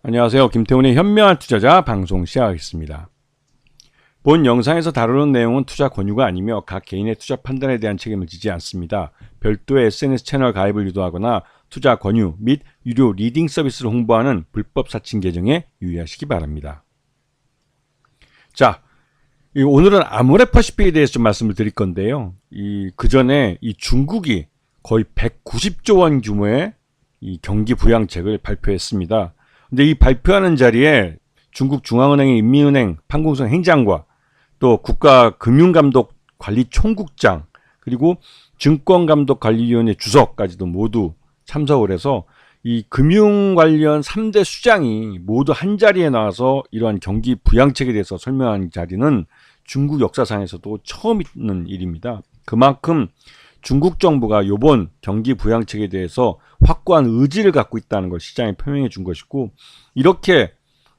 안녕하세요. 김태훈의 현명한 투자자 방송 시작하겠습니다. 본 영상에서 다루는 내용은 투자 권유가 아니며 각 개인의 투자 판단에 대한 책임을 지지 않습니다. 별도의 SNS 채널 가입을 유도하거나 투자 권유 및 유료 리딩 서비스를 홍보하는 불법 사칭 계정에 유의하시기 바랍니다. 자, 오늘은 아모레퍼시픽에 대해서 좀 말씀을 드릴 건데요. 그 전에 이 중국이 거의 190조 원 규모의 이 경기 부양책을 발표했습니다. 근데 이 발표하는 자리에 중국 중앙은행의 인민은행 판공성 행장과 또 국가금융감독관리총국장 그리고 증권감독관리위원회 주석까지도 모두 참석을 해서 이 금융 관련 3대 수장이 모두 한 자리에 나와서 이러한 경기 부양책에 대해서 설명하는 자리는 중국 역사상에서도 처음 있는 일입니다. 그만큼 중국 정부가 이번 경기 부양책에 대해서 확고한 의지를 갖고 있다는 걸 시장에 표명해 준 것이고, 이렇게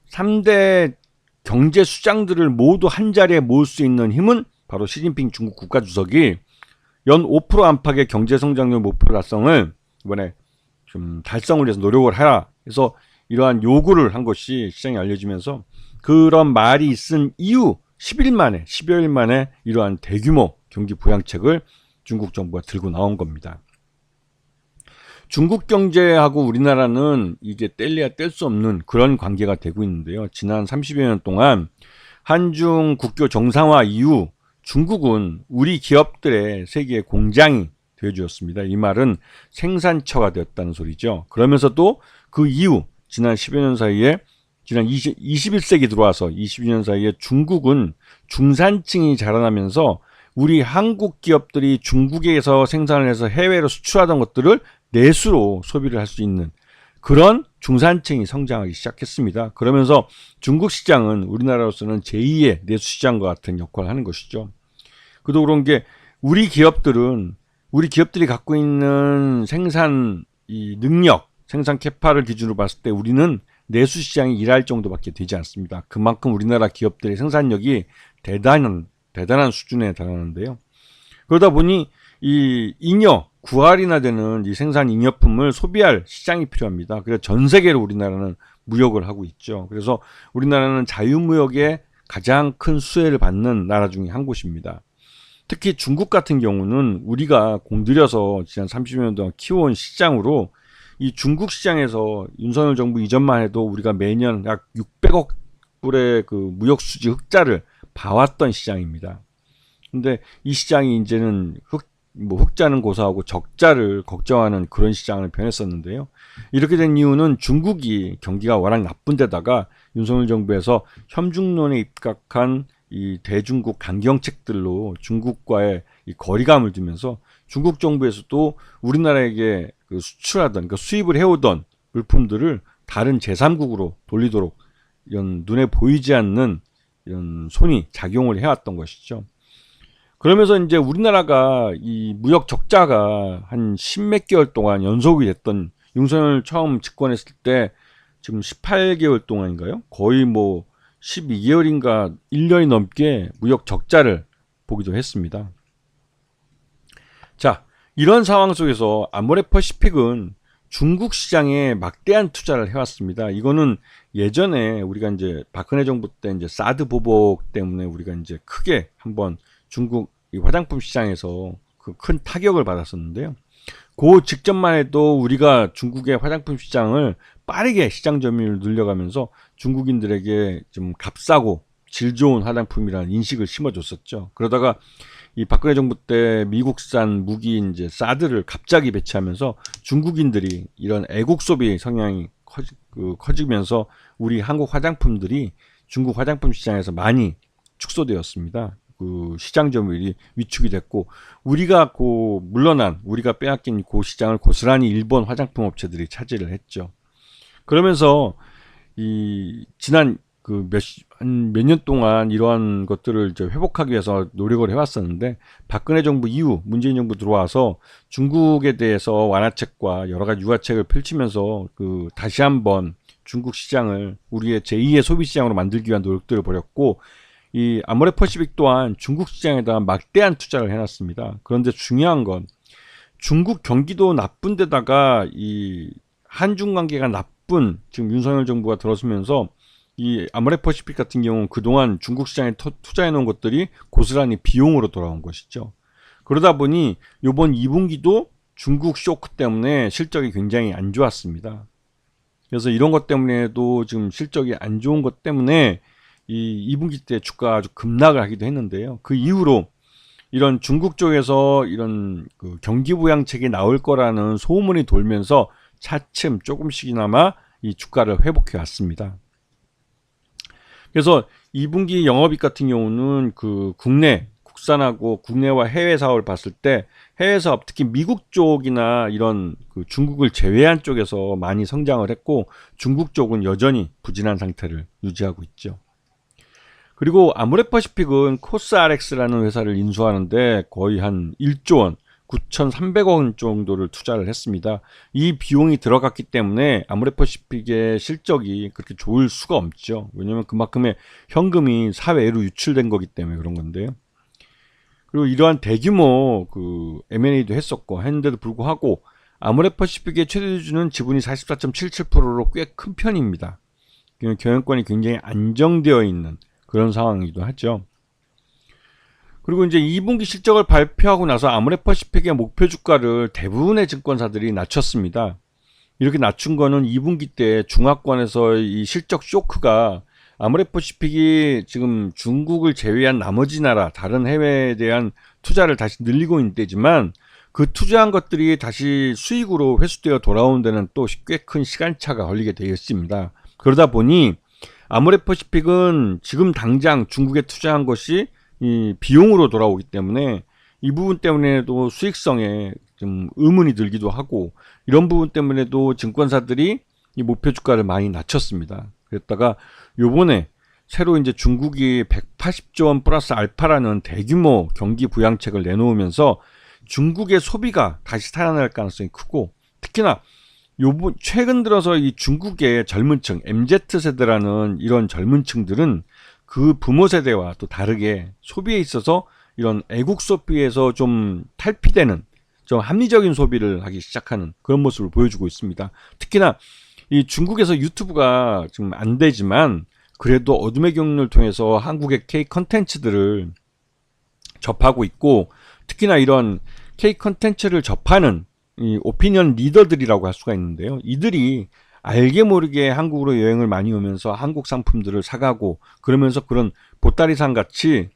3대 경제 수장들을 모두 한 자리에 모을 수 있는 힘은 바로 시진핑 중국 국가주석이 연 5% 안팎의 경제 성장률 목표 달성을 이번에 좀 달성을 위해서 노력을 하라 해서 이러한 요구를 한 것이 시장에 알려지면서, 그런 말이 있은 이후 10여일 만에 이러한 대규모 경기 부양책을 중국 정부가 들고 나온 겁니다. 중국 경제하고 우리나라는 이게 뗄래야 뗄 수 없는 그런 관계가 되고 있는데요. 지난 30여 년 동안 한중 국교 정상화 이후 중국은 우리 기업들의 세계 공장이 되어주었습니다. 이 말은 생산처가 되었다는 소리죠. 그러면서도 그 이후 지난 10여 년 사이에 지난 21세기 들어와서 22년 사이에 중국은 중산층이 자라나면서 우리 한국 기업들이 중국에서 생산을 해서 해외로 수출하던 것들을 내수로 소비를 할 수 있는 그런 중산층이 성장하기 시작했습니다. 그러면서 중국 시장은 우리나라로서는 제2의 내수 시장과 같은 역할을 하는 것이죠. 그도 그런 게 우리 기업들이 갖고 있는 생산 이 능력, 생산 캐파를 기준으로 봤을 때 우리는 내수 시장이 일할 정도밖에 되지 않습니다. 그만큼 우리나라 기업들의 생산력이 대단한 수준에 달하는데요. 그러다 보니 이 잉여 9할이나 되는 이 생산 잉여품을 소비할 시장이 필요합니다. 그래서 전 세계로 우리나라는 무역을 하고 있죠. 그래서 우리나라는 자유무역에 가장 큰 수혜를 받는 나라 중에 한 곳입니다. 특히 중국 같은 경우는 우리가 공들여서 지난 30여 년 동안 키워온 시장으로, 이 중국 시장에서 윤석열 정부 이전만 해도 우리가 매년 약 600억 불의 그 무역 수지 흑자를 봐왔던 시장입니다. 근데 이 시장이 이제는 흑자는 고사하고 적자를 걱정하는 그런 시장을 변했었는데요. 이렇게 된 이유는 중국이 경기가 워낙 나쁜 데다가 윤석열 정부에서 현중론에 입각한 이 대중국 강경책들로 중국과의 이 거리감을 두면서 중국 정부에서도 우리나라에게 그 수출하던, 그 수입을 해오던 물품들을 다른 제3국으로 돌리도록 이런 눈에 보이지 않는 이런 손이 작용을 해왔던 것이죠. 그러면서 이제 우리나라가 이 무역 적자가 한 10몇 개월 동안 연속이 됐던, 윤석열 처음 집권했을 때 지금 18개월 동안인가요? 거의 뭐 12개월인가 1년이 넘게 무역 적자를 보기도 했습니다. 자, 이런 상황 속에서 아모레퍼시픽은 중국 시장에 막대한 투자를 해왔습니다. 이거는 예전에 우리가 이제 박근혜 정부 때 이제 사드 보복 때문에 우리가 이제 크게 한번 중국 이 화장품 시장에서 그 큰 타격을 받았었는데요. 그 직전만 해도 우리가 중국의 화장품 시장을 빠르게 시장 점유율을 늘려가면서 중국인들에게 좀 값싸고 질 좋은 화장품이라는 인식을 심어줬었죠. 그러다가 이 박근혜 정부 때 미국산 무기 이제 사드를 갑자기 배치하면서 중국인들이 이런 애국 소비 성향이 커지면서 우리 한국 화장품들이 중국 화장품 시장에서 많이 축소되었습니다. 그 시장 점유율이 위축이 됐고, 우리가 우리가 빼앗긴 그 시장을 고스란히 일본 화장품 업체들이 차지를 했죠. 그러면서 이 지난 그 몇 년 동안 이러한 것들을 이제 회복하기 위해서 노력을 해왔었는데, 박근혜 정부 이후 문재인 정부 들어와서 중국에 대해서 완화책과 여러 가지 유화책을 펼치면서 그 다시 한번 중국 시장을 우리의 제2의 소비 시장으로 만들기 위한 노력들을 벌였고, 이 아모레퍼시픽 또한 중국 시장에다 막대한 투자를 해놨습니다. 그런데 중요한 건 중국 경기도 나쁜 데다가 이 한중 관계가 나쁜 나쁜 지금 윤석열 정부가 들어서면서 이 아모레퍼시픽 같은 경우는 그동안 중국 시장에 투자해 놓은 것들이 고스란히 비용으로 돌아온 것이죠. 그러다 보니 이번 2분기도 중국 쇼크 때문에 실적이 굉장히 안 좋았습니다. 그래서 이런 것 때문에도 지금 실적이 안 좋은 것 때문에 이 2분기 때 주가가 아주 급락을 하기도 했는데요. 그 이후로 이런 중국 쪽에서 이런 그 경기 부양책이 나올 거라는 소문이 돌면서 차츰 조금씩이나마 이 주가를 회복해 왔습니다. 그래서 2분기 영업이익 같은 경우는 그 국산하고 국내와 해외 사업을 봤을 때 해외 사업, 특히 미국 쪽이나 이런 그 중국을 제외한 쪽에서 많이 성장을 했고, 중국 쪽은 여전히 부진한 상태를 유지하고 있죠. 그리고 아모레퍼시픽은 코스RX라는 회사를 인수하는데 거의 한 1조 원, 9,300억 원 정도를 투자를 했습니다. 이 비용이 들어갔기 때문에 아모레퍼시픽의 실적이 그렇게 좋을 수가 없죠. 왜냐하면 그만큼의 현금이 사외로 유출된 거기 때문에 그런 건데요. 그리고 이러한 대규모 그 M&A도 했는데도 불구하고 아모레퍼시픽의 최대 주주는 지분이 44.77%로 꽤 큰 편입니다. 경영권이 굉장히 안정되어 있는 그런 상황이기도 하죠. 그리고 이제 2분기 실적을 발표하고 나서 아모레퍼시픽의 목표 주가를 대부분의 증권사들이 낮췄습니다. 이렇게 낮춘 거는 2분기 때 중화권에서 이 실적 쇼크가 아모레퍼시픽이 지금 중국을 제외한 나머지 나라, 다른 해외에 대한 투자를 다시 늘리고 있는 때지만 그 투자한 것들이 다시 수익으로 회수되어 돌아오는 데는 또 꽤 큰 시간차가 걸리게 되어 있습니다. 그러다 보니 아모레퍼시픽은 지금 당장 중국에 투자한 것이 이 비용으로 돌아오기 때문에 이 부분 때문에도 수익성에 좀 의문이 들기도 하고, 이런 부분 때문에도 증권사들이 이 목표 주가를 많이 낮췄습니다. 그랬다가 요번에 새로 이제 중국이 180조 원 플러스 알파라는 대규모 경기 부양책을 내놓으면서 중국의 소비가 다시 살아날 가능성이 크고, 특히나 최근 들어서 이 중국의 젊은 층, MZ세대라는 이런 젊은 층들은 그 부모 세대와 또 다르게 소비에 있어서 이런 애국 소비에서 좀 탈피되는, 좀 합리적인 소비를 하기 시작하는 그런 모습을 보여주고 있습니다. 특히나 이 중국에서 유튜브가 지금 안 되지만 그래도 어둠의 경륜을 통해서 한국의 K 컨텐츠들을 접하고 있고, 특히나 이런 K 컨텐츠를 접하는 이 오피니언 리더들이라고 할 수가 있는데요. 이들이 알게 모르게 한국으로 여행을 많이 오면서 한국 상품들을 사가고, 그러면서 그런 보따리상 같이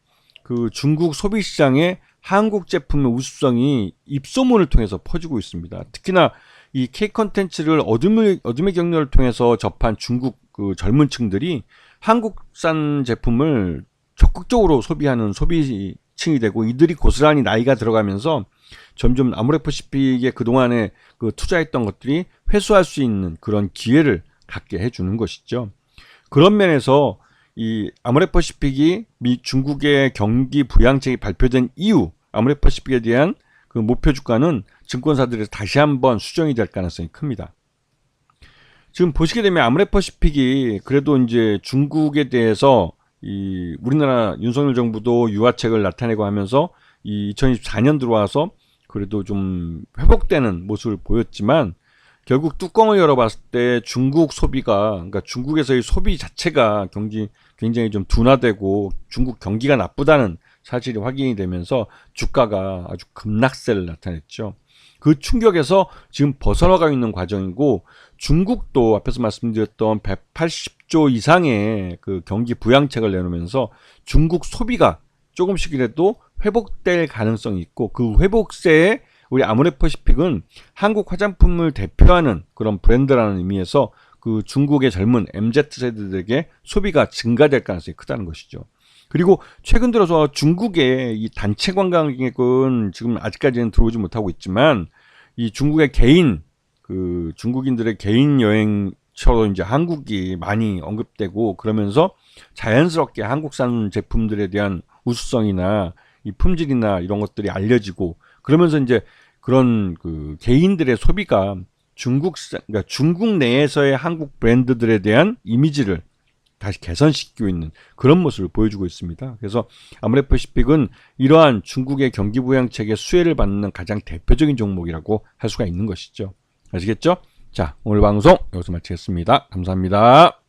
그 중국 소비 시장에 한국 제품의 우수성이 입소문을 통해서 퍼지고 있습니다. 특히나 이 K 컨텐츠를 어둠의 경로를 통해서 접한 중국 그 젊은 층들이 한국산 제품을 적극적으로 소비하는 소비층이 되고, 이들이 고스란히 나이가 들어가면서 점점 아모레퍼시픽에 그동안에 그 투자했던 것들이 회수할 수 있는 그런 기회를 갖게 해주는 것이죠. 그런 면에서 이 아모레퍼시픽이 중국의 경기 부양책이 발표된 이후 아모레퍼시픽에 대한 그 목표 주가는 증권사들에서 다시 한번 수정이 될 가능성이 큽니다. 지금 보시게 되면 아모레퍼시픽이 그래도 이제 중국에 대해서 이 우리나라 윤석열 정부도 유화책을 나타내고 하면서 이 2024년 들어와서 그래도 좀 회복되는 모습을 보였지만, 결국 뚜껑을 열어봤을 때 중국 소비가, 그러니까 중국에서의 소비 자체가 굉장히 좀 둔화되고 중국 경기가 나쁘다는 사실이 확인이 되면서 주가가 아주 급락세를 나타냈죠. 그 충격에서 지금 벗어나가고 있는 과정이고, 중국도 앞에서 말씀드렸던 180조 이상의 그 경기 부양책을 내놓으면서 중국 소비가 조금씩이라도 회복될 가능성이 있고, 그 회복세에 우리 아모레퍼시픽은 한국 화장품을 대표하는 그런 브랜드라는 의미에서 그 중국의 젊은 MZ세대들에게 소비가 증가될 가능성이 크다는 것이죠. 그리고 최근 들어서 중국의 이 단체 관광객은 지금 아직까지는 들어오지 못하고 있지만, 이 중국의 중국인들의 개인 여행처로 이제 한국이 많이 언급되고, 그러면서 자연스럽게 한국산 제품들에 대한 우수성이나 이 품질이나 이런 것들이 알려지고, 그러면서 이제 그런 그 개인들의 소비가 그러니까 중국 내에서의 한국 브랜드들에 대한 이미지를 다시 개선시키고 있는 그런 모습을 보여주고 있습니다. 그래서 아모레퍼시픽은 이러한 중국의 경기 부양책의 수혜를 받는 가장 대표적인 종목이라고 할 수가 있는 것이죠. 아시겠죠? 자, 오늘 방송 여기서 마치겠습니다. 감사합니다.